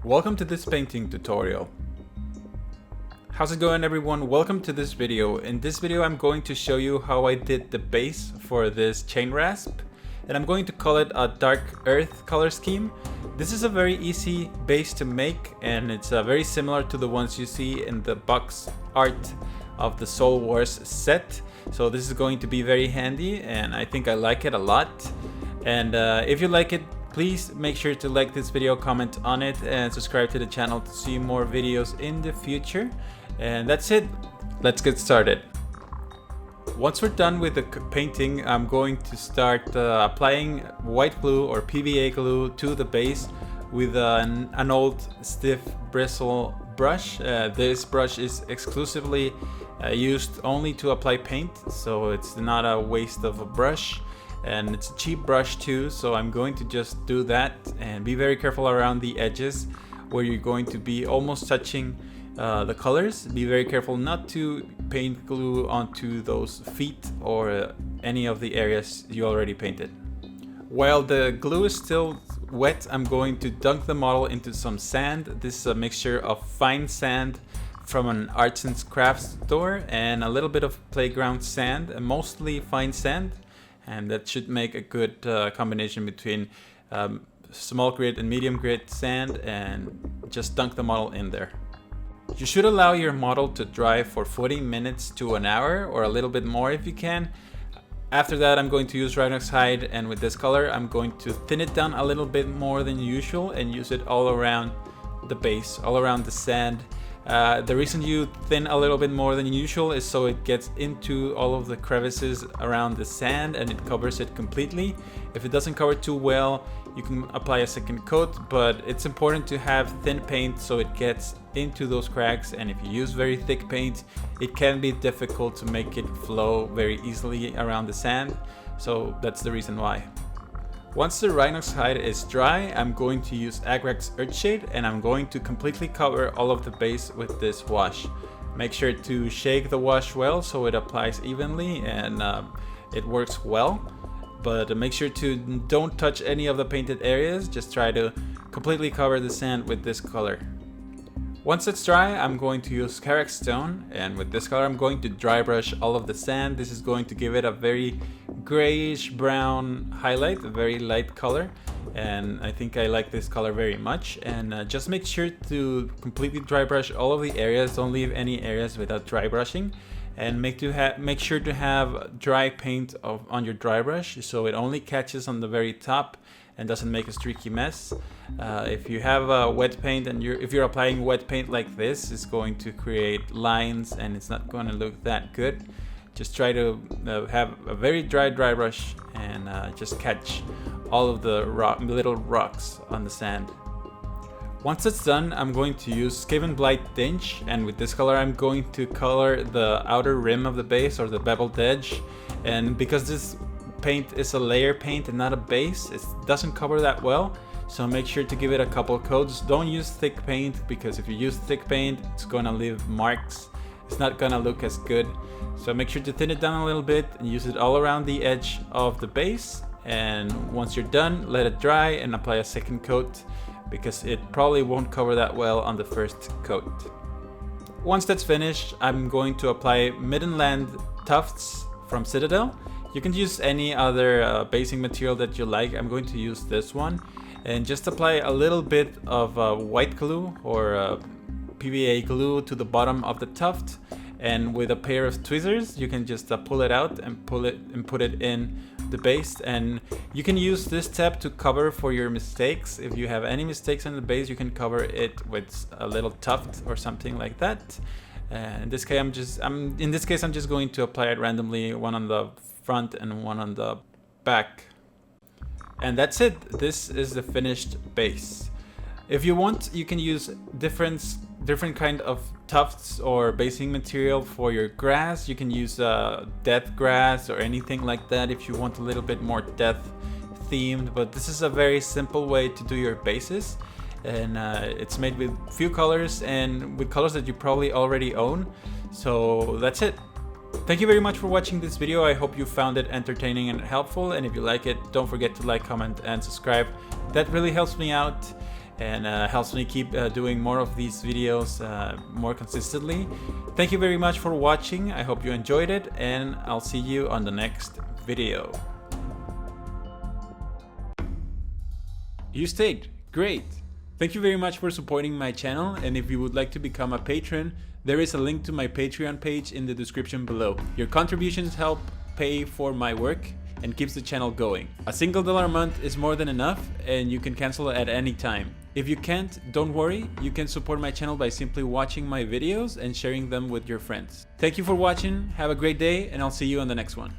Welcome to this painting tutorial. How's it going, everyone? Welcome to this video. In this video I'm going to show you how I did the base for this Chainrasp, and I'm going to call it a dark earth color scheme. This is a very easy base to make, and it's very similar to the ones you see in the box art of the Soul Wars set. So this is going to be very handy, and I think I like it a lot. And if you like it, please make sure to like this video, comment on it, and subscribe to the channel to see more videos in the future. And that's it. Let's get started. Once we're done with the painting, I'm going to start applying white glue or PVA glue to the base with an old stiff bristle brush. This brush is exclusively used only to apply paint, so it's not a waste of a brush. And it's a cheap brush too, so I'm going to just do that and be very careful around the edges where you're going to be almost touching the colors. Be very careful not to paint glue onto those feet or any of the areas you already painted. While the glue is still wet, I'm going to dunk the model into some sand. This is a mixture of fine sand from an arts and crafts store and a little bit of playground sand, and mostly fine sand. And that should make a good combination between small grit and medium grit sand, and just dunk the model in there. You should allow your model to dry for 40 minutes to an hour, or a little bit more if you can. After that, I'm going to use Rhinox Hide, and with this color I'm going to thin it down a little bit more than usual and use it all around the base, all around the sand. The reason you thin a little bit more than usual is so it gets into all of the crevices around the sand and it covers it completely. If it doesn't cover too well, you can apply a second coat, but it's important to have thin paint so it gets into those cracks, and if you use very thick paint, it can be difficult to make it flow very easily around the sand, so that's the reason why. Once the Rhinox Hide is dry, I'm going to use Agrax Earthshade, and I'm going to completely cover all of the base with this wash. Make sure to shake the wash well so it applies evenly and it works well. But make sure to don't touch any of the painted areas, just try to completely cover the sand with this color. Once it's dry, I'm going to use Karak Stone, and with this color I'm going to dry brush all of the sand. This is going to give it a very grayish brown highlight, a very light color, and I think I like this color very much. And just make sure to completely dry brush all of the areas, don't leave any areas without dry brushing, and make sure to have dry paint on your dry brush so it only catches on the very top and doesn't make a streaky mess. If you have wet paint and if you're applying wet paint like this, it's going to create lines and it's not going to look that good. Just try to have a very dry brush and just catch all of the little rocks on the sand. Once it's done, I'm going to use skaven Blight Dinge, and with this color I'm going to color the outer rim of the base, or the beveled edge. And because this paint is a layer paint and not a base, it doesn't cover that well, so make sure to give it a couple coats. Don't use thick paint, because if you use thick paint it's gonna leave marks. It's not gonna look as good, so make sure to thin it down a little bit and use it all around the edge of the base. And once you're done, let it dry and apply a second coat, because it probably won't cover that well on the first coat. Once that's finished, I'm going to apply Middenland Tufts from Citadel. You can use any other basing material that you like. I'm going to use this one, and just apply a little bit of white glue or PVA glue to the bottom of the tuft, and with a pair of tweezers you can just pull it out and put it in the base. And you can use this tab to cover for your mistakes. If you have any mistakes in the base, you can cover it with a little tuft or something like that. In this case I'm just going to apply it randomly, one on the front and one on the back. And that's it. This is the finished base. If you want, you can use different kind of tufts or basing material for your grass. You can use death grass or anything like that if you want a little bit more death themed, but this is a very simple way to do your bases, and it's made with few colors and with colors that you probably already own. So that's it. Thank you very much for watching this video. I hope you found it entertaining and helpful, and if you like it, don't forget to like, comment and subscribe. That really helps me out. and helps me keep doing more of these videos more consistently. Thank you very much for watching. I hope you enjoyed it, and I'll see you on the next video. You stayed. Great. Thank you very much for supporting my channel, and if you would like to become a patron, there is a link to my Patreon page in the description below. Your contributions help pay for my work and keeps the channel going. A single $1 a month is more than enough, and you can cancel at any time. If you can't, don't worry, you can support my channel by simply watching my videos and sharing them with your friends. Thank you for watching, have a great day, and I'll see you on the next one.